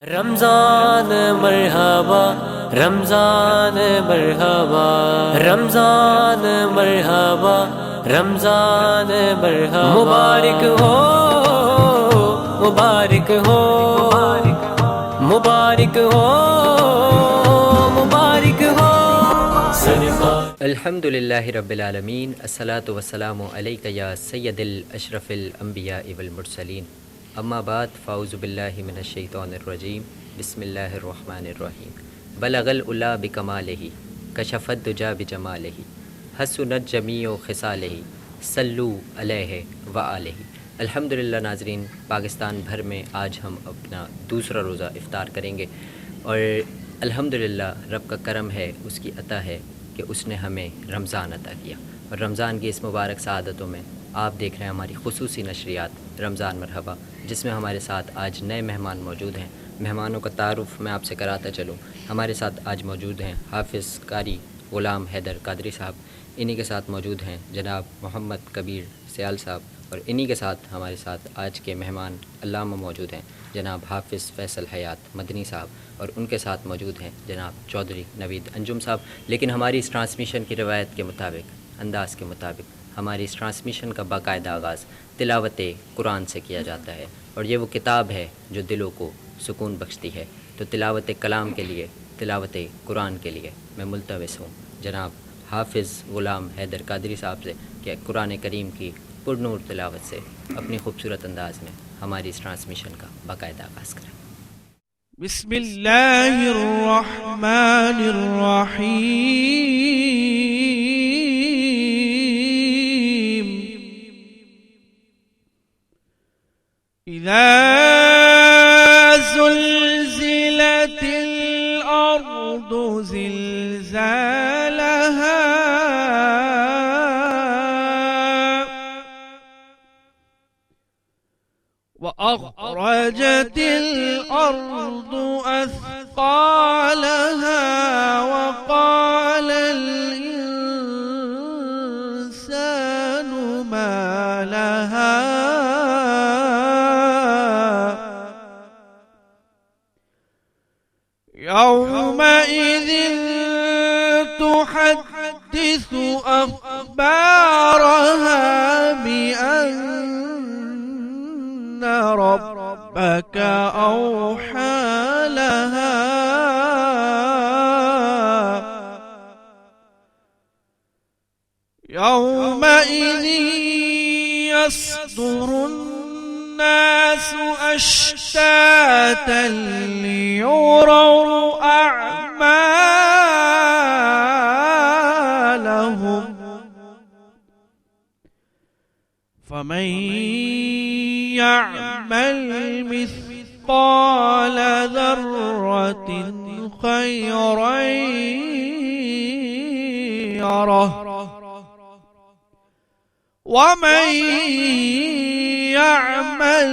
رمضان مرحبا رمضان مرحبا رمضان مرحبا رمضان مرحبا مبارک ہو مبارک ہو مبارک ہو مبارک ہو صدقہ الحمدللہ رب العالمین الصلاۃ والسلام علیک یا سید الاشرف الانبیاء والمرسلین اما بعد فاعوذ باللہ من الشیطان الرجیم بسم اللہ الرحمن الرحیم بلغ العلا بکمالہ کشف الدجی بجمالہ حسنت جمیع خصالہ صلو علیہ وآلہ۔ الحمدللہ ناظرین، پاکستان بھر میں آج ہم اپنا دوسرا روزہ افطار کریں گے اور الحمدللہ رب کا کرم ہے، اس کی عطا ہے کہ اس نے ہمیں رمضان عطا کیا، اور رمضان کی اس مبارک سعادتوں میں آپ دیکھ رہے ہیں ہماری خصوصی نشریات رمضان مرحبا، جس میں ہمارے ساتھ آج نئے مہمان موجود ہیں۔ مہمانوں کا تعارف میں آپ سے کراتا چلوں۔ ہمارے ساتھ آج موجود ہیں حافظ قاری غلام حیدر قادری صاحب، انہی کے ساتھ موجود ہیں جناب محمد کبیر سیال صاحب، اور انہی کے ساتھ ہمارے ساتھ آج کے مہمان علامہ موجود ہیں جناب حافظ فیصل حیات مدنی صاحب، اور ان کے ساتھ موجود ہیں جناب چودھری نوید انجم صاحب۔ لیکن ہماری اس ٹرانسمیشن کی روایت کے مطابق، انداز کے مطابق، ہماری اس ٹرانسمیشن کا باقاعدہ آغاز تلاوت قرآن سے کیا جاتا ہے، اور یہ وہ کتاب ہے جو دلوں کو سکون بخشتی ہے۔ تو تلاوت کلام کے لیے، تلاوت قرآن کے لیے میں ملتمس ہوں جناب حافظ غلام حیدر قادری صاحب سے کہ قرآن کریم کی پرنور تلاوت سے اپنی خوبصورت انداز میں ہماری اس ٹرانسمیشن کا باقاعدہ آغاز کریں۔ بسم اللہ الرحمن الرحیم اذا زلزلت الارض زلزالها وأخرجت الأرض أثقالها وقال الإنسان ما لها يومئذ تحدث أخبارها بأن ربك أوحى لها يومئذ يصدر الناس أشتاتا ليروا أعمالهم فمن يعمل مثقال ذرة خيرا يره ومن يعمل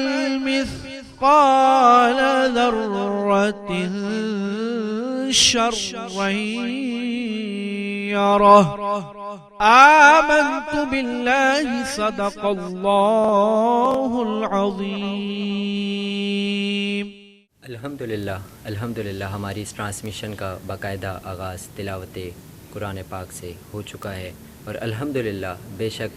مثقال ذرة شرا يره آمنت بالله صدق اللہ العظیم۔ الحمدللہ ہماری اس ٹرانسمیشن کا باقاعدہ آغاز تلاوت قرآن پاک سے ہو چکا ہے، اور الحمدللہ بے شک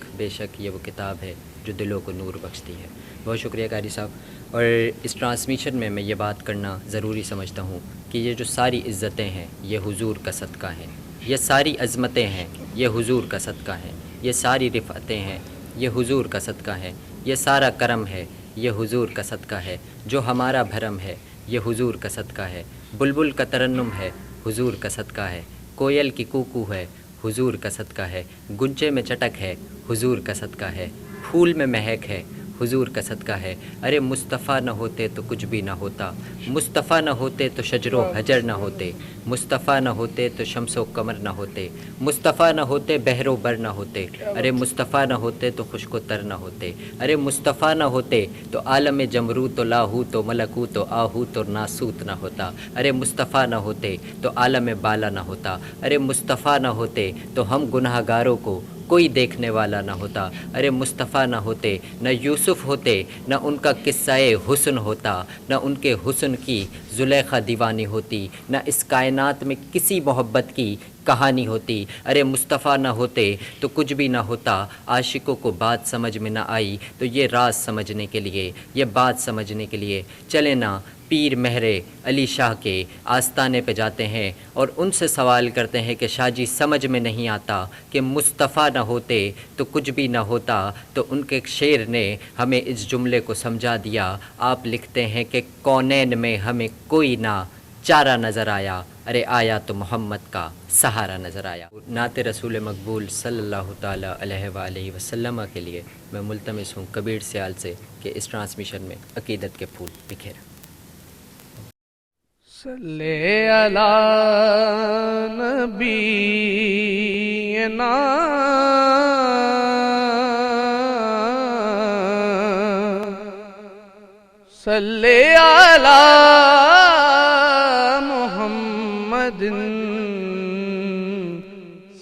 یہ وہ کتاب ہے جو دلوں کو نور بخشتی ہے۔ بہت شکریہ قاری صاحب۔ اور اس ٹرانسمیشن میں یہ بات کرنا ضروری سمجھتا ہوں کہ یہ جو ساری عزتیں ہیں یہ حضور کا صدقہ ہیں، یہ ساری عظمتیں ہیں یہ حضور کا صدقہ ہیں، یہ ساری رفعتیں ہیں یہ حضور کا صدقہ ہے، یہ سارا کرم ہے یہ حضور کا صدقہ ہے، جو ہمارا بھرم ہے یہ حضور کا صدقہ ہے، بلبل کا ترنم ہے حضور کا صدقہ ہے، کوئل کی کوکو ہے حضور کا صدقہ ہے، گنچے میں چٹک ہے حضور کا صدقہ ہے، پھول میں مہک ہے حضور کا صدقہ ہے۔ ارے مصطفیٰ نہ ہوتے تو کچھ بھی نہ ہوتا، مصطفیٰ نہ ہوتے تو شجر و حجر نہ ہوتے، مصطفیٰ نہ ہوتے تو شمس و قمر نہ ہوتے، مصطفیٰ نہ ہوتے بحر و بر نہ ہوتے، ارے مصطفیٰ نہ ہوتے تو خشک و تر نہ ہوتے، ارے مصطفیٰ نہ ہوتے تو عالم جمروت و لاہوت و ملکوت و آہوت اور ناسوت نہ ہوتا، ارے مصطفیٰ نہ ہوتے تو عالم بالا نہ ہوتا، ارے مصطفیٰ نہ ہوتے تو ہم گناہ گاروں کو کوئی دیکھنے والا نہ ہوتا۔ ارے مصطفیٰ نہ ہوتے، نہ یوسف ہوتے، نہ ان کا قصہ حسن ہوتا، نہ ان کے حسن کی زلیخا دیوانی ہوتی، نہ اس کائنات میں کسی محبت کی کہانی ہوتی۔ ارے مصطفیٰ نہ ہوتے تو کچھ بھی نہ ہوتا۔ عاشقوں کو بات سمجھ میں نہ آئی تو یہ راز سمجھنے کے لیے، یہ بات سمجھنے کے لیے چلے نا پیر مہر علی شاہ کے آستانے پہ جاتے ہیں اور ان سے سوال کرتے ہیں کہ شاہ جی سمجھ میں نہیں آتا کہ مصطفیٰ نہ ہوتے تو کچھ بھی نہ ہوتا۔ تو ان کے شعر نے ہمیں اس جملے کو سمجھا دیا۔ آپ لکھتے ہیں کہ کونین میں ہمیں کوئی نہ چارہ نظر آیا، ارے آیا تو محمد کا سہارا نظر آیا۔ نعت رسول مقبول صلی اللہ تعالیٰ علیہ وآلہ وسلم کے لیے میں ملتمس ہوں کبیر سیال سے کہ اس ٹرانسمیشن میں عقیدت کے پھول بکھیر۔ صلی علی نبینا صلی علی محمد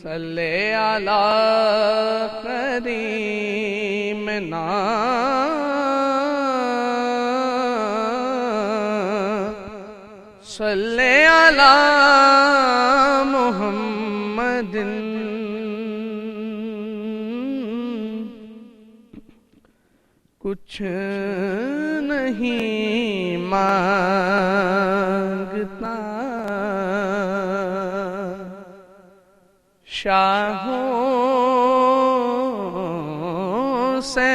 صلی علی کریمنا صلی علی محمد۔ کچھ نہیں مانگتا شاہوں سے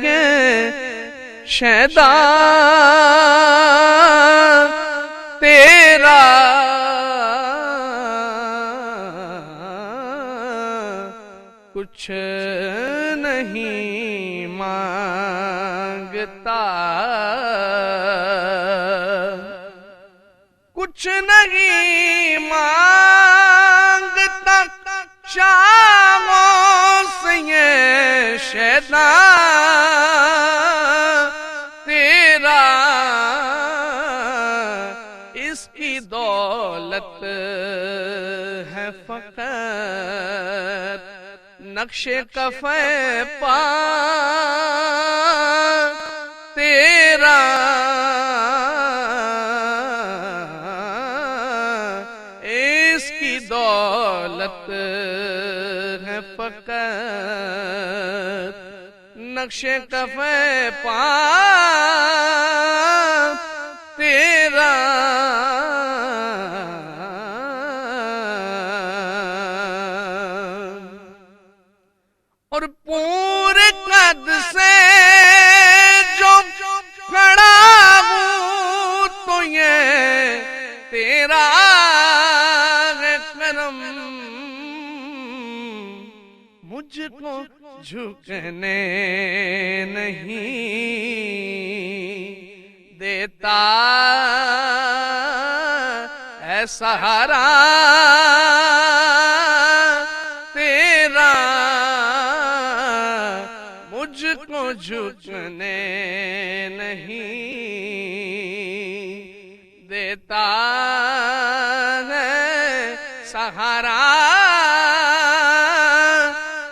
یہ شیدا تیرا کچھ نہیں مانگتا، کچھ نہیں مانگتا شاہوں سے یہ شیدا تیرا، اس کی دولت ہے فقط نقش کفے پا تیرا، اس کی دولت ہے فقط نقش کفے پا تیرا، اور پورے قد سے جو کھڑا ہوں تو یہ تیرا ہے کرم، مجھ کو جھکنے نہیں دیتا اے سہارا تیرا، مجھ کو جھکنے نہیں دیتا ہے سہارا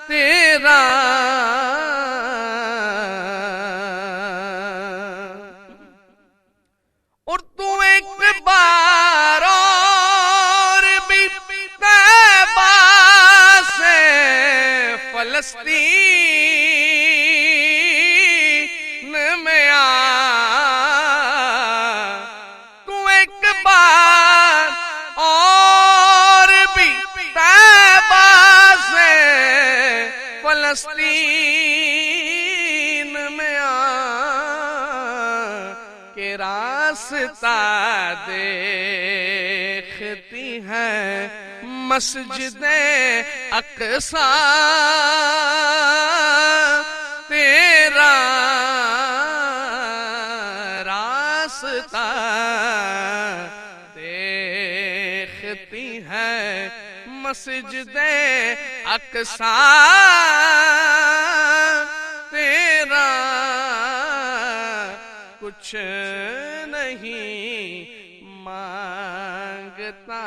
تیرا، اور تو ایک بار اور بھی طیبہ سے فلسطین میں آ، تو ایک بار اور بھی طیبہ سے فلسطین میں آ کہ راستہ دیکھتی ہے مسجد اقصی تیرا، راستہ دیکھتی ہے مسجد اقصی تیرا، کچھ نہیں مانگتا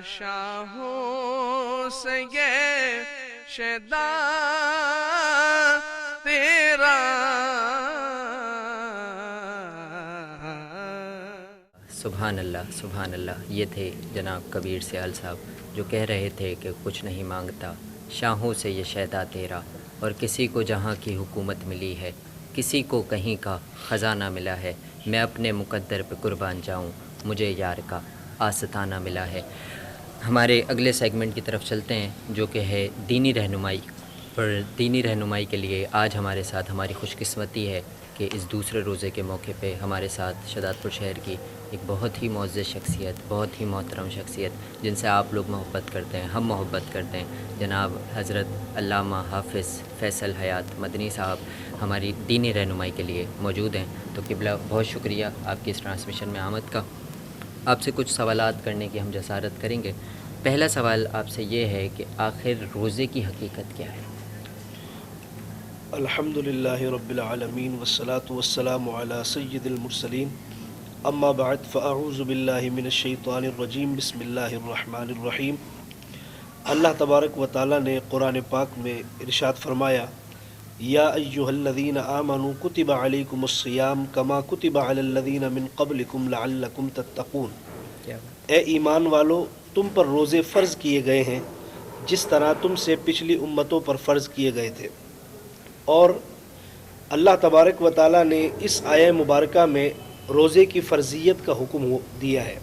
شاہوں سے یہ شیدا تیرا سبحان اللہ سبحان اللہ. یہ تھے جناب کبیر سیال صاحب جو کہہ رہے تھے کہ کچھ نہیں مانگتا شاہوں سے یہ شیدا تیرا، اور کسی کو جہاں کی حکومت ملی ہے، کسی کو کہیں کا خزانہ ملا ہے، میں اپنے مقدر پہ قربان جاؤں، مجھے یار کا آستانہ ملا ہے. ہمارے اگلے سیگمنٹ کی طرف چلتے ہیں جو کہ ہے دینی رہنمائی. اور دینی رہنمائی کے لیے آج ہمارے ساتھ ہماری خوش قسمتی ہے کہ اس دوسرے روزے کے موقع پہ ہمارے ساتھ شہداد پور شہر کی ایک بہت ہی معزز شخصیت، بہت ہی محترم شخصیت جن سے آپ لوگ محبت کرتے ہیں، ہم محبت کرتے ہیں، جناب حضرت علامہ حافظ فیصل حیات مدنی صاحب ہماری دینی رہنمائی کے لیے موجود ہیں. تو قبلہ بہت شکریہ آپ کی اس ٹرانسمیشن میں آمد کا. آپ سے کچھ سوالات کرنے کی ہم جسارت کریں گے. پہلا سوال آپ سے یہ ہے کہ آخر روزے کی حقیقت کیا ہے؟ الحمدللہ رب العالمین والصلاة والسلام علی سید المرسلین، اما بعد فاعوذ باللہ من الشیطان الرجیم، بسم اللہ الرحمن الرحیم. اللہ تبارک و تعالیٰ نے قرآن پاک میں ارشاد فرمایا، یا ایہا الذین آمنوا کتب علیکم الصیام کما کتب علی الذین من قبلکم لعلکم تتقون. اے ایمان والو، تم پر روزے فرض کیے گئے ہیں جس طرح تم سے پچھلی امتوں پر فرض کیے گئے تھے. اور اللہ تبارک و تعالیٰ نے اس آیہ مبارکہ میں روزے کی فرضیت کا حکم دیا ہے،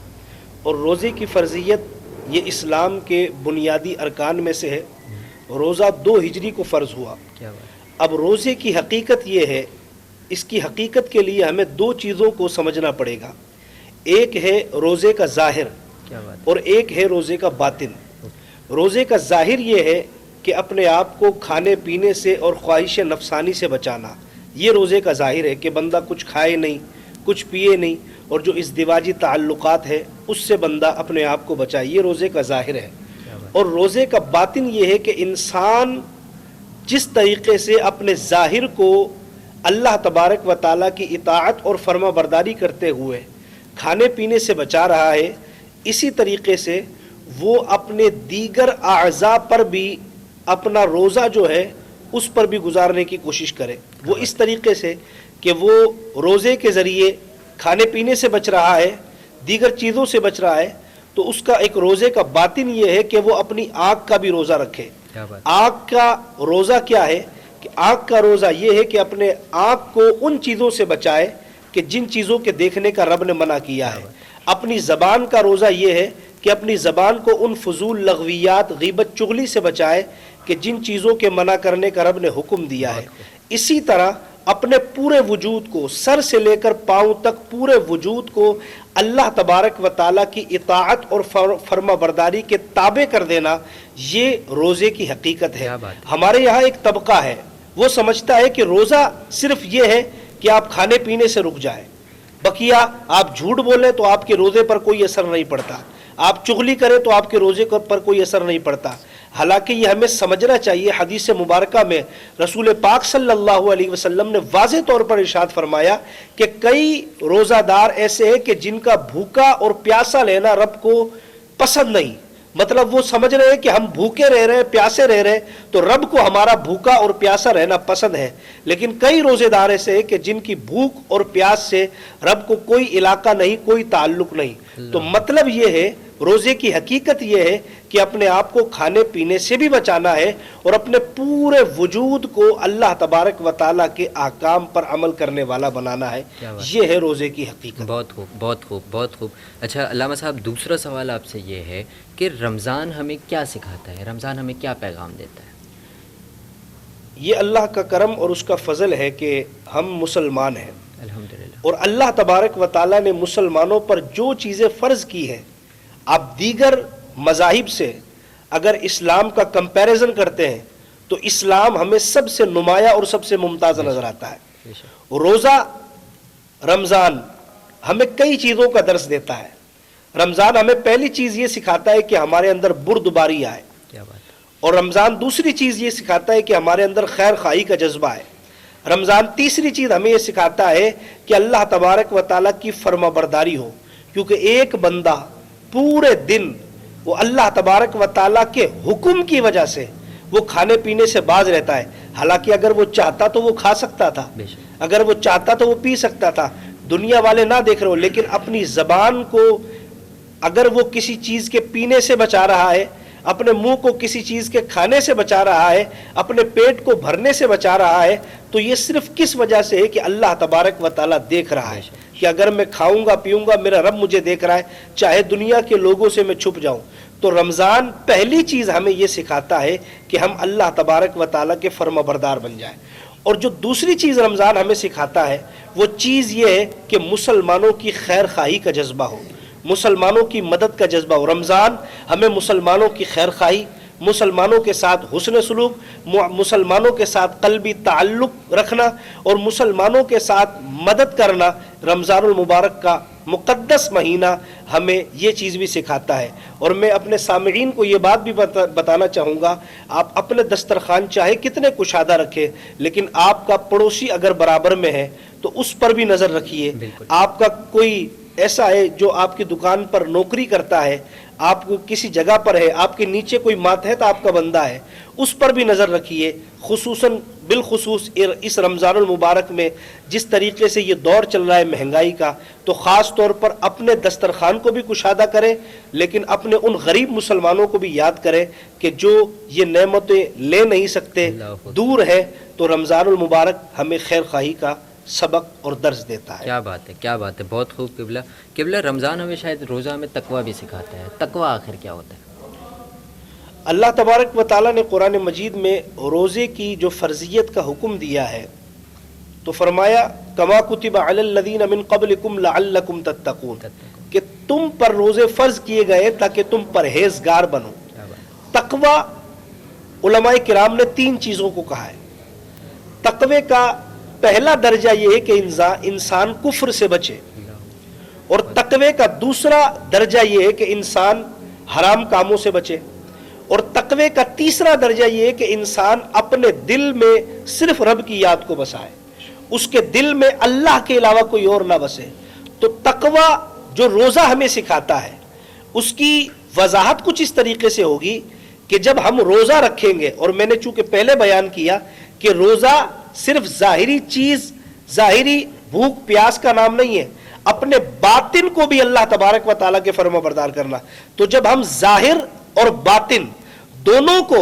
اور روزے کی فرضیت یہ اسلام کے بنیادی ارکان میں سے ہے. روزہ 2 ہجری کو فرض ہوا. اب روزے کی حقیقت یہ ہے، اس کی حقیقت کے لیے ہمیں 2 چیزوں کو سمجھنا پڑے گا. ایک ہے روزے کا ظاہر اور ایک ہے روزے کا باطن. روزے کا ظاہر یہ ہے کہ اپنے آپ کو کھانے پینے سے اور خواہش نفسانی سے بچانا. یہ روزے کا ظاہر ہے کہ بندہ کچھ کھائے نہیں، کچھ پیے نہیں، اور جو ازدواجی تعلقات ہے اس سے بندہ اپنے آپ کو بچائے. یہ روزے کا ظاہر ہے. اور روزے کا باطن یہ ہے کہ انسان جس طریقے سے اپنے ظاہر کو اللہ تبارک و تعالیٰ کی اطاعت اور فرما برداری کرتے ہوئے کھانے پینے سے بچا رہا ہے، اسی طریقے سے وہ اپنے دیگر اعضاء پر بھی اپنا روزہ جو ہے اس پر بھی گزارنے کی کوشش کرے. وہ اس طریقے سے کہ وہ روزے کے ذریعے کھانے پینے سے بچ رہا ہے، دیگر چیزوں سے بچ رہا ہے، تو اس کا ایک روزے کا باطن یہ ہے کہ وہ اپنی آنکھ کا بھی روزہ رکھے. آنکھ کا روزہ کیا ہے کہ آنکھ کا روزہ یہ ہے کہ اپنے آنکھ کو ان چیزوں سے بچائے کہ جن چیزوں کے دیکھنے کا رب نے منع کیا ہے. اپنی زبان کا روزہ یہ ہے کہ اپنی زبان کو ان فضول لغویات، غیبت، چغلی سے بچائے کہ جن چیزوں کے منع کرنے کا رب نے حکم دیا ہے. اسی طرح اپنے پورے وجود کو، سر سے لے کر پاؤں تک پورے وجود کو اللہ تبارک و تعالیٰ کی اطاعت اور فرما برداری کے تابع کر دینا، یہ روزے کی حقیقت ہے. ہمارے یہاں ایک طبقہ ہے، وہ سمجھتا ہے کہ روزہ صرف یہ ہے کہ آپ کھانے پینے سے رک جائیں، بقیہ آپ جھوٹ بولیں تو آپ کے روزے پر کوئی اثر نہیں پڑتا، آپ چغلی کریں تو آپ کے روزے پر کوئی اثر نہیں پڑتا. حالانکہ یہ ہمیں سمجھنا چاہیے، حدیث مبارکہ میں رسول پاک صلی اللہ علیہ وسلم نے واضح طور پر ارشاد فرمایا کہ کئی روزہ دار ایسے ہیں کہ جن کا بھوکا اور پیاسا لینا رب کو پسند نہیں. مطلب وہ سمجھ رہے ہیں کہ ہم بھوکے رہ رہے ہیں، پیاسے رہ رہے ہیں، تو رب کو ہمارا بھوکا اور پیاسا رہنا پسند ہے. لیکن کئی روزے دار ایسے ہیں کہ جن کی بھوک اور پیاس سے رب کو کوئی علاقہ نہیں، کوئی تعلق نہیں. تو مطلب یہ ہے، روزے کی حقیقت یہ ہے کہ اپنے آپ کو کھانے پینے سے بھی بچانا ہے اور اپنے پورے وجود کو اللہ تبارک و تعالیٰ کے احکام پر عمل کرنے والا بنانا ہے. یہ ہے روزے کی حقیقت. بہت خوب، بہت خوب، بہت خوب. اچھا علامہ صاحب، دوسرا سوال آپ سے یہ ہے کہ رمضان ہمیں کیا سکھاتا ہے؟ رمضان ہمیں کیا پیغام دیتا ہے؟ یہ اللہ کا کرم اور اس کا فضل ہے کہ ہم مسلمان ہیں الحمدللہ، اور اللہ تبارک و تعالیٰ نے مسلمانوں پر جو چیزیں فرض کی ہیں، آپ دیگر مذاہب سے اگر اسلام کا کمپیریزن کرتے ہیں تو اسلام ہمیں سب سے نمایاں اور سب سے ممتاز نظر آتا ہے. روزہ رمضان ہمیں کئی چیزوں کا درس دیتا ہے. رمضان ہمیں پہلی چیز یہ سکھاتا ہے کہ ہمارے اندر بردباری آئے، اور رمضان دوسری چیز یہ سکھاتا ہے کہ ہمارے اندر خیر خواہی کا جذبہ ہے. رمضان تیسری چیز ہمیں یہ سکھاتا ہے کہ اللہ تبارک و تعالیٰ کی فرما برداری ہو، کیونکہ ایک بندہ پورے دن وہ اللہ تبارک و تعالیٰ کے حکم کی وجہ سے وہ کھانے پینے سے باز رہتا ہے، حالانکہ اگر وہ چاہتا تو وہ کھا سکتا تھا، بے شک اگر وہ چاہتا تو وہ پی سکتا تھا. دنیا والے نہ دیکھ رہے ہو، لیکن اپنی زبان کو اگر وہ کسی چیز کے پینے سے بچا رہا ہے، اپنے منہ کو کسی چیز کے کھانے سے بچا رہا ہے، اپنے پیٹ کو بھرنے سے بچا رہا ہے، تو یہ صرف کس وجہ سے ہے کہ اللہ تبارک و تعالیٰ دیکھ رہا ہے کہ اگر میں کھاؤں گا پیوں گا میرا رب مجھے دیکھ رہا ہے، چاہے دنیا کے لوگوں سے میں چھپ جاؤں. تو رمضان پہلی چیز ہمیں یہ سکھاتا ہے کہ ہم اللہ تبارک و تعالیٰ کے فرما بردار بن جائیں. اور جو دوسری چیز رمضان ہمیں سکھاتا ہے وہ چیز یہ ہے کہ مسلمانوں کی خیر خواہی کا جذبہ ہو، مسلمانوں کی مدد کا جذبہ ہو. رمضان ہمیں مسلمانوں کی خیر خواہی، مسلمانوں کے ساتھ حسن سلوک، مسلمانوں کے ساتھ قلبی تعلق رکھنا اور مسلمانوں کے ساتھ مدد کرنا، رمضان المبارک کا مقدس مہینہ ہمیں یہ چیز بھی سکھاتا ہے. اور میں اپنے سامعین کو یہ بات بھی بتانا چاہوں گا، آپ اپنے دسترخوان چاہے کتنے کشادہ رکھیں، لیکن آپ کا پڑوسی اگر برابر میں ہے تو اس پر بھی نظر رکھیے. آپ کا کوئی ایسا ہے جو آپ کی دکان پر نوکری کرتا ہے، آپ کسی جگہ پر ہے، آپ کے نیچے کوئی ماتحت آپ کا بندہ ہے، اس پر بھی نظر رکھیے. خصوصاً بالخصوص اس رمضان المبارک میں جس طریقے سے یہ دور چل رہا ہے مہنگائی کا، تو خاص طور پر اپنے دسترخوان کو بھی کشادہ کریں، لیکن اپنے ان غریب مسلمانوں کو بھی یاد کریں کہ جو یہ نعمتیں لے نہیں سکتے، دور ہے. تو رمضان المبارک ہمیں خیر خواہی کا سبق اور درس دیتا ہے. کیا بات ہے، کیا بات ہے، بہت خوب. قبلہ رمضان ہمیں شاید روزہ میں تقویٰ بھی سکھاتا ہے. تقویٰ آخر کیا ہوتا ہے؟ اللہ تبارک و تعالیٰ نے قرآن مجید میں روزے کی جو فرضیت کا حکم دیا ہے تو فرمایا کما کتب علی الذین من قبلکم لعلکم تتقون، کہ تم پر روزے فرض کیے گئے تاکہ تم پرہیزگار بنو. تقویٰ علماء کرام نے 3 چیزوں کو کہا ہے. تقوی کا پہلا درجہ یہ ہے کہ انسان کفر سے بچے، اور تقوی کا دوسرا درجہ یہ ہے کہ انسان حرام کاموں سے بچے، اور تقوی کا تیسرا درجہ یہ ہے کہ انسان اپنے دل میں صرف رب کی یاد کو بسائے، اس کے دل میں اللہ کے علاوہ کوئی اور نہ بسے. تو تقوی جو روزہ ہمیں سکھاتا ہے اس کی وضاحت کچھ اس طریقے سے ہوگی کہ جب ہم روزہ رکھیں گے، اور میں نے چونکہ پہلے بیان کیا کہ روزہ صرف ظاہری چیز، ظاہری بھوک پیاس کا نام نہیں ہے، اپنے باطن کو بھی اللہ تبارک و تعالیٰ کے فرما بردار کرنا. تو جب ہم ظاہر اور باطن دونوں کو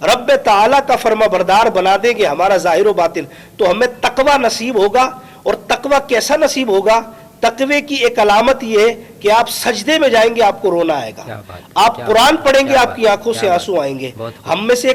رب تعالیٰ کا فرما بردار بنا دیں گے، ہمارا ظاہر و باطن، تو ہمیں تقوی نصیب ہوگا. اور تقوی کیسا نصیب ہوگا؟ تقوی کی ایک علامت یہ ہے کہ آپ سجدے میں جائیں گے آپ کو رونا آئے گا، آپ قرآن پڑھیں گے آپ کی آنکھوں سے آنسو آئیں گے. ہم میں سے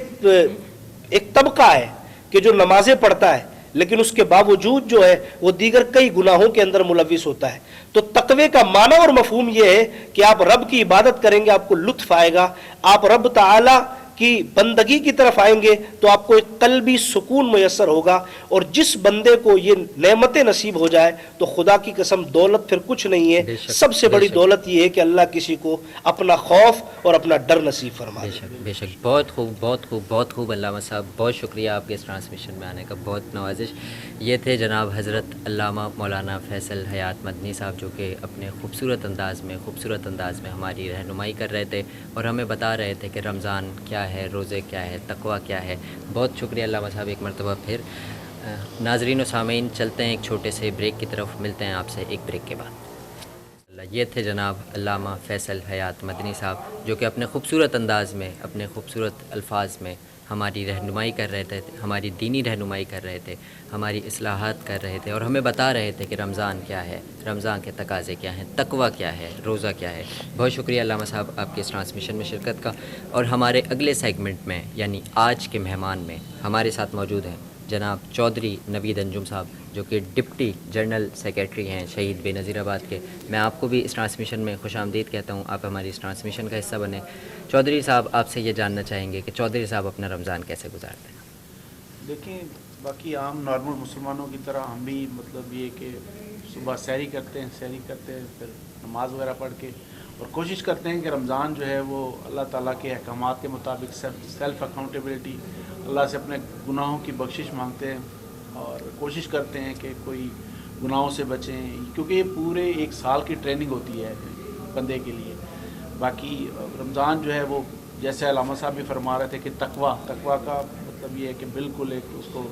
ایک طبقہ ہے کہ جو نمازیں پڑھتا ہے لیکن اس کے باوجود جو ہے وہ دیگر کئی گناہوں کے اندر ملوث ہوتا ہے. تو تقوی کا معنی اور مفہوم یہ ہے کہ آپ رب کی عبادت کریں گے، آپ کو لطف آئے گا، آپ رب تعالی کی بندگی کی طرف آئیں گے تو آپ کو ایک قلبی سکون میسر ہوگا. اور جس بندے کو یہ نعمتیں نصیب ہو جائے تو خدا کی قسم دولت پھر کچھ نہیں ہے. سب سے بڑی دولت یہ ہے کہ اللہ کسی کو اپنا خوف اور اپنا ڈر نصیب فرمائے. بے شک، بہت خوب، بہت خوب، بہت خوب. علامہ صاحب بہت شکریہ آپ کے اس ٹرانسمیشن میں آنے کا، بہت نوازش. یہ تھے جناب حضرت علامہ مولانا فیصل حیات مدنی صاحب، جو کہ اپنے خوبصورت انداز میں ہماری رہنمائی کر رہے تھے اور ہمیں بتا رہے تھے کہ رمضان کیا ہے، روزے کیا ہے، تقویٰ کیا ہے. بہت شکریہ علامہ صاحب ایک مرتبہ پھر. ناظرین و سامعین، چلتے ہیں ایک چھوٹے سے بریک کی طرف، ملتے ہیں آپ سے ایک بریک کے بعد. یہ تھے جناب علامہ فیصل حیات مدنی صاحب، جو کہ اپنے خوبصورت انداز میں، اپنے خوبصورت الفاظ میں ہماری رہنمائی کر رہے تھے، ہماری دینی رہنمائی کر رہے تھے، ہماری اصلاحات کر رہے تھے اور ہمیں بتا رہے تھے کہ رمضان کیا ہے، رمضان کے تقاضے کیا ہیں، تقویٰ کیا ہے، روزہ کیا ہے. بہت شکریہ علامہ صاحب آپ کے اس ٹرانسمیشن میں شرکت کا. اور ہمارے اگلے سیگمنٹ میں یعنی آج کے مہمان میں ہمارے ساتھ موجود ہیں جناب چودھری نوید انجم صاحب، جو کہ ڈپٹی جنرل سیکریٹری ہیں شہید بے نظیر آباد کے. میں آپ کو بھی اس ٹرانسمیشن میں خوش آمدید کہتا ہوں، آپ ہماری اس ٹرانسمیشن کا حصہ بنیں. چودھری صاحب، آپ سے یہ جاننا چاہیں گے کہ چودھری صاحب اپنا رمضان کیسے گزارتے ہیں؟ دیکھیں، باقی عام نارمل مسلمانوں کی طرح ہم بھی مطلب یہ کہ صبح سحری کرتے ہیں پھر نماز وغیرہ پڑھ کے، اور کوشش کرتے ہیں کہ رمضان جو ہے وہ اللہ تعالیٰ کے احکامات کے مطابق سیلف اکاؤنٹیبلٹی، اللہ سے اپنے گناہوں کی بخشش مانگتے ہیں اور کوشش کرتے ہیں کہ کوئی گناہوں سے بچیں، کیونکہ یہ پورے ایک سال کی ٹریننگ ہوتی ہے بندے کے لیے. باقی رمضان جو ہے وہ جیسے علامہ صاحب بھی فرما رہے تھے کہ تقویٰ کا مطلب یہ ہے کہ بالکل ایک اس کو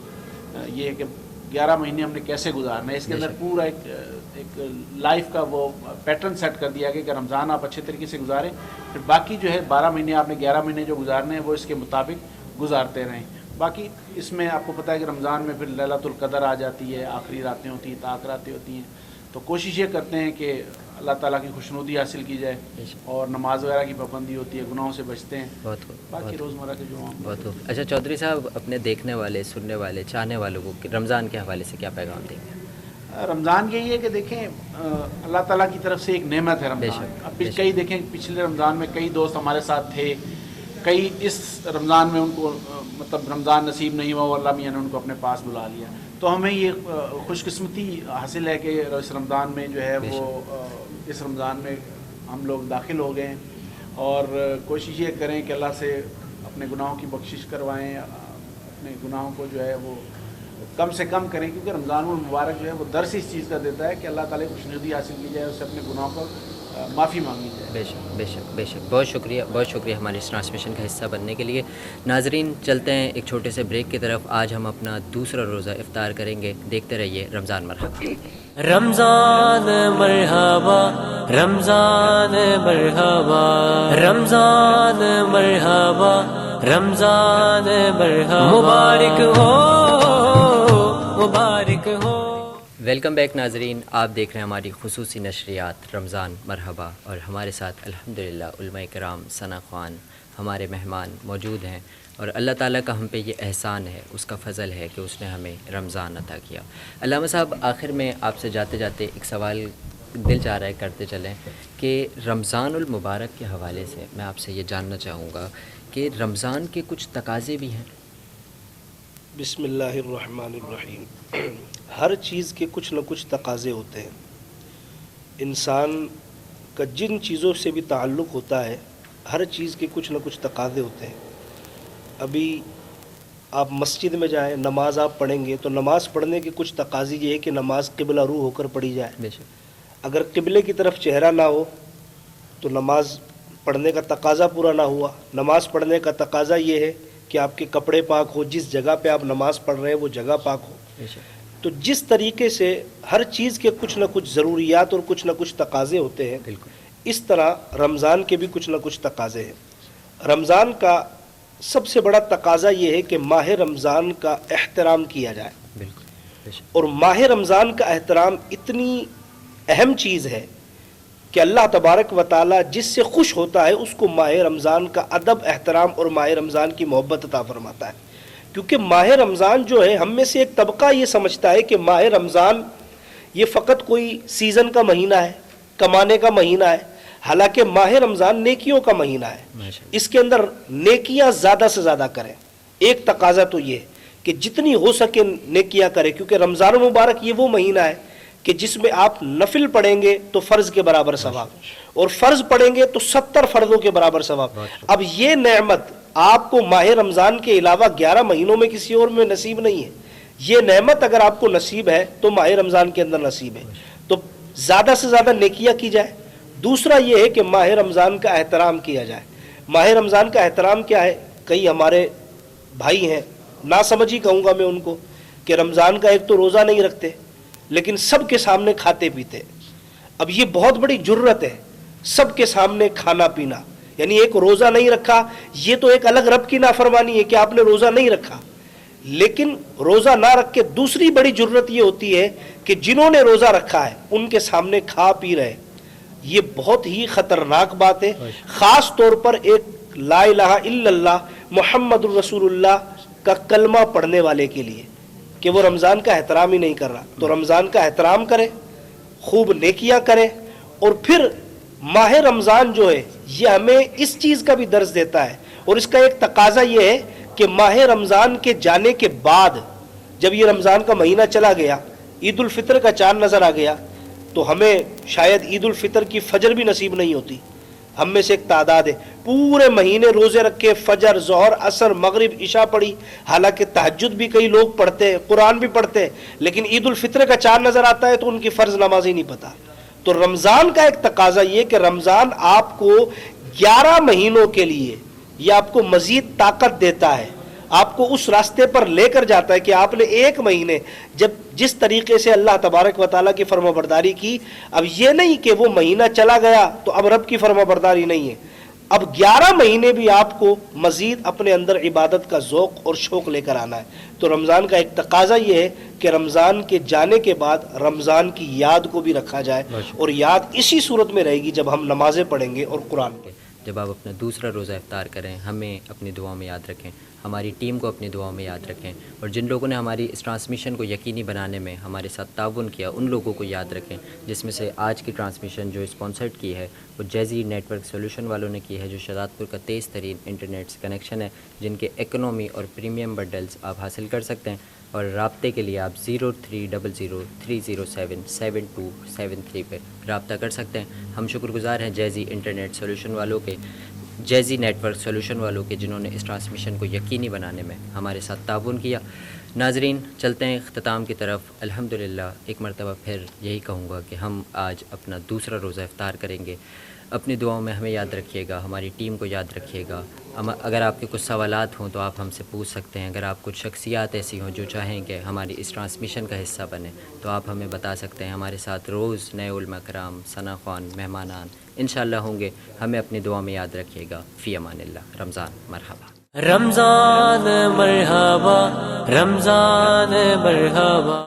یہ ہے کہ 11 مہینے ہم نے کیسے گزارنا ہے، اس کے اندر پورا ایک لائف کا وہ پیٹرن سیٹ کر دیا کہ رمضان آپ اچھے طریقے سے گزاریں، پھر باقی جو ہے 12 مہینے آپ نے 11 مہینے جو گزارنے ہیں وہ اس کے مطابق گزارتے رہیں۔ باقی اس میں آپ کو پتہ ہے کہ رمضان میں پھر لیلۃ القدر آ جاتی ہے، آخری راتیں ہوتی ہیں، طاق راتیں ہوتی ہیں، تو کوشش یہ کرتے ہیں کہ اللہ تعالیٰ کی خوشنودی حاصل کی جائے، اور نماز وغیرہ کی پابندی ہوتی ہے، گناہوں سے بچتے ہیں، باقی روزمرہ کے جو ہم بہت خوب۔ اچھا چودھری صاحب، اپنے دیکھنے والے، سننے والے، چاہنے والوں کو رمضان کے حوالے سے کیا پیغام دیں گے؟ رمضان یہی ہے کہ دیکھیں اللہ تعالیٰ کی طرف سے ایک نعمت ہے رمضان۔ اب کئی دیکھیں پچھلے رمضان میں کئی دوست ہمارے ساتھ تھے، کئی اس رمضان میں ان کو مطلب رمضان نصیب نہیں ہوا، اللہ میاں نے ان کو اپنے پاس بلا لیا، تو ہمیں یہ خوش قسمتی حاصل ہے کہ اس رمضان میں جو ہے وہ اس رمضان میں ہم لوگ داخل ہو گئے ہیں، اور کوشش یہ کریں کہ اللہ سے اپنے گناہوں کی بخشش کروائیں، اپنے گناہوں کو جو ہے وہ کم سے کم کریں، کیونکہ رمضان المبارک جو ہے وہ درس اس چیز کا دیتا ہے کہ اللہ تعالیٰ کی خوشنودی حاصل کی جائے، اس سے اپنے گناہوں پر معافی مانگی جائے۔ بے شک بے شک بے شک، بہت شکریہ ہماری اس ٹرانسمیشن کا حصہ بننے کے لیے۔ ناظرین چلتے ہیں ایک چھوٹے سے بریک کی طرف۔ آج ہم اپنا دوسرا روزہ افطار کریں گے، دیکھتے رہیے رمضان مرحبا۔ رمضان مرحبا، رمضان مرحبا، رمضان مرحبا، رمضان مرحبا، مبارک ہو، مبارک ہو۔ ویلکم بیک ناظرین، آپ دیکھ رہے ہیں ہماری خصوصی نشریات رمضان مرحبا، اور ہمارے ساتھ الحمدللہ علماء کرام، ثنا خوان ہمارے مہمان موجود ہیں، اور اللہ تعالیٰ کا ہم پہ یہ احسان ہے، اس کا فضل ہے کہ اس نے ہمیں رمضان عطا کیا۔ علامہ صاحب، آخر میں آپ سے جاتے جاتے ایک سوال دل چاہ رہا ہے کرتے چلیں کہ رمضان المبارک کے حوالے سے میں آپ سے یہ جاننا چاہوں گا کہ رمضان کے کچھ تقاضے بھی ہیں۔ بسم اللہ الرحمن الرحیم۔ ہر چیز کے کچھ نہ کچھ تقاضے ہوتے ہیں، انسان کا جن چیزوں سے بھی تعلق ہوتا ہے ہر چیز کے کچھ نہ کچھ تقاضے ہوتے ہیں۔ ابھی آپ مسجد میں جائیں، نماز آپ پڑھیں گے تو نماز پڑھنے کے کچھ تقاضے یہ ہے کہ نماز قبلہ رو ہو کر پڑھی جائے۔ بے شک۔ اگر قبلے کی طرف چہرہ نہ ہو تو نماز پڑھنے کا تقاضا پورا نہ ہوا۔ نماز پڑھنے کا تقاضا یہ ہے کہ آپ کے کپڑے پاک ہو، جس جگہ پہ آپ نماز پڑھ رہے ہیں وہ جگہ پاک ہو۔ بے شک۔ تو جس طریقے سے ہر چیز کے کچھ نہ کچھ ضروریات اور کچھ نہ کچھ تقاضے ہوتے ہیں، بالکل اس طرح رمضان کے بھی کچھ نہ کچھ تقاضے ہیں۔ رمضان کا سب سے بڑا تقاضا یہ ہے کہ ماہ رمضان کا احترام کیا جائے، بالکل بے شک۔ اور ماہ رمضان کا احترام اتنی اہم چیز ہے کہ اللہ تبارک و تعالیٰ جس سے خوش ہوتا ہے اس کو ماہ رمضان کا ادب، احترام اور ماہ رمضان کی محبت عطا فرماتا ہے۔ کیونکہ ماہ رمضان جو ہے، ہم میں سے ایک طبقہ یہ سمجھتا ہے کہ ماہ رمضان یہ فقط کوئی سیزن کا مہینہ ہے، کمانے کا مہینہ ہے، حالانکہ ماہ رمضان نیکیوں کا مہینہ ہے۔ ماشاء اس کے اندر نیکیاں زیادہ سے زیادہ کریں۔ ایک تقاضا تو یہ ہے کہ جتنی ہو سکے نیکیاں کریں، کیونکہ رمضان مبارک یہ وہ مہینہ ہے کہ جس میں آپ نفل پڑھیں گے تو فرض کے برابر ثواب، اور فرض پڑھیں گے تو 70 فرضوں کے برابر ثواب۔ اب یہ نعمت آپ کو ماہ رمضان کے علاوہ 11 مہینوں میں کسی اور میں نصیب نہیں ہے۔ یہ نعمت اگر آپ کو نصیب ہے تو ماہ رمضان کے اندر نصیب ہے، تو زیادہ سے زیادہ نیکیاں کی جائے۔ دوسرا یہ ہے کہ ماہ رمضان کا احترام کیا جائے۔ ماہ رمضان کا احترام کیا ہے؟ کئی ہمارے بھائی ہیں، ناسمجھی کہوں گا میں ان کو، کہ رمضان کا ایک تو روزہ نہیں رکھتے لیکن سب کے سامنے کھاتے پیتے۔ اب یہ بہت بڑی جرت ہے، سب کے سامنے کھانا پینا، یعنی ایک روزہ نہیں رکھا، یہ تو ایک الگ رب کی نافرمانی ہے کہ آپ نے روزہ نہیں رکھا، لیکن روزہ نہ رکھ کے دوسری بڑی جرت یہ ہوتی ہے کہ جنہوں نے روزہ رکھا ہے ان کے سامنے کھا پی رہے۔ یہ بہت ہی خطرناک بات ہے، خاص طور پر ایک لا الہ الا اللہ محمد الرسول اللہ کا کلمہ پڑھنے والے کے لیے، کہ وہ رمضان کا احترام ہی نہیں کر رہا۔ تو رمضان کا احترام کرے، خوب نیکیاں کرے، اور پھر ماہ رمضان جو ہے یہ ہمیں اس چیز کا بھی درس دیتا ہے، اور اس کا ایک تقاضا یہ ہے کہ ماہ رمضان کے جانے کے بعد جب یہ رمضان کا مہینہ چلا گیا، عید الفطر کا چاند نظر آ گیا، تو ہمیں شاید عید الفطر کی فجر بھی نصیب نہیں ہوتی۔ ہم میں سے ایک تعداد ہے پورے مہینے روزے رکھے، فجر، ظہر، عصر، مغرب، عشاء پڑھی، حالانکہ تہجد بھی کئی لوگ پڑھتے ہیں، قرآن بھی پڑھتے ہیں، لیکن عید الفطر کا چاند نظر آتا ہے تو ان کی فرض نماز ہی نہیں پتہ۔ تو رمضان کا ایک تقاضا یہ کہ رمضان آپ کو 11 مہینوں کے لیے یہ آپ کو مزید طاقت دیتا ہے، آپ کو اس راستے پر لے کر جاتا ہے کہ آپ نے 1 مہینے جب جس طریقے سے اللہ تبارک و تعالیٰ کی فرما برداری کی، اب یہ نہیں کہ وہ مہینہ چلا گیا تو اب رب کی فرما برداری نہیں ہے، اب 11 مہینے بھی آپ کو مزید اپنے اندر عبادت کا ذوق اور شوق لے کر آنا ہے۔ تو رمضان کا ایک تقاضا یہ ہے کہ رمضان کے جانے کے بعد رمضان کی یاد کو بھی رکھا جائے، اور یاد اسی صورت میں رہے گی جب ہم نمازیں پڑھیں گے اور قرآن پڑھیں گے۔ جب آپ اپنا دوسرا روزہ افطار کریں، ہمیں اپنی دعاؤں میں یاد رکھیں، ہماری ٹیم کو اپنی دعاؤں میں یاد رکھیں، اور جن لوگوں نے ہماری اس ٹرانسمیشن کو یقینی بنانے میں ہمارے ساتھ تعاون کیا ان لوگوں کو یاد رکھیں، جس میں سے آج کی ٹرانسمیشن جو اسپانسرڈ کی ہے وہ جیزی نیٹ ورک سولوشن والوں نے کی ہے، جو شہزاد پور کا تیز ترین انٹرنیٹ کنیکشن ہے، جن کے اکنومی اور پریمیم بنڈلز آپ حاصل کر سکتے ہیں، اور رابطے کے لیے آپ 0300307273 پہ رابطہ کر سکتے ہیں۔ ہم شکر گزار ہیں جیزی انٹرنیٹ سولوشن والوں کے، جیزی نیٹ ورک سولوشن والوں کے، جنہوں نے اس ٹرانسمیشن کو یقینی بنانے میں ہمارے ساتھ تعاون کیا۔ ناظرین، چلتے ہیں اختتام کی طرف۔ الحمدللہ ایک مرتبہ پھر یہی کہوں گا کہ ہم آج اپنا دوسرا روزہ افطار کریں گے۔ اپنی دعاؤں میں ہمیں یاد رکھیے گا، ہماری ٹیم کو یاد رکھیے گا۔ اگر آپ کے کچھ سوالات ہوں تو آپ ہم سے پوچھ سکتے ہیں، اگر آپ کچھ شخصیات ایسی ہوں جو چاہیں کہ ہماری اس ٹرانسمیشن کا حصہ بنیں تو آپ ہمیں بتا سکتے ہیں۔ ہمارے ساتھ روز نئے علماء کرام، ثنا خوان، مہمانان انشاءاللہ ہوں گے۔ ہمیں اپنی دعا میں یاد رکھیے گا۔ فی امان اللہ۔ رمضان مرحبا، رمضان مرحبا، رمضان مرحبا۔